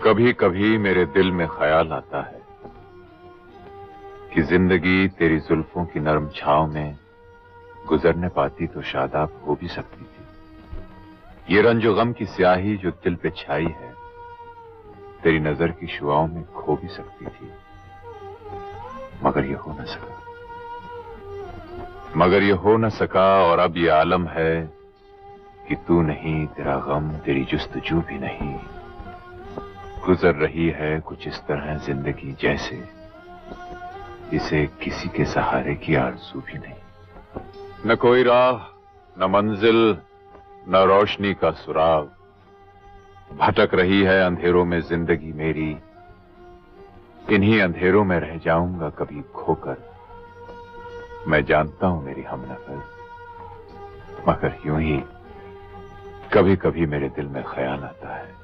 कभी कभी मेरे दिल में ख्याल आता है कि जिंदगी तेरी जुल्फों की नरम छांव में गुजरने पाती तो शादाब हो भी सकती थी। ये रंजो गम की स्याही जो दिल पे छाई है तेरी नजर की शुआओं में खो भी सकती थी, मगर ये हो न सका। और अब ये आलम है कि तू नहीं, तेरा गम, तेरी जुस्तजू भी नहीं। गुजर रही है कुछ इस तरह जिंदगी जैसे इसे किसी के सहारे की आरज़ू भी नहीं। न कोई राह, न मंजिल, न रोशनी का सुराग। भटक रही है अंधेरों में जिंदगी मेरी। इन्हीं अंधेरों में रह जाऊंगा कभी खोकर। मैं जानता हूं मेरी हमनफर, मगर यूं ही कभी कभी मेरे दिल में ख्याल आता है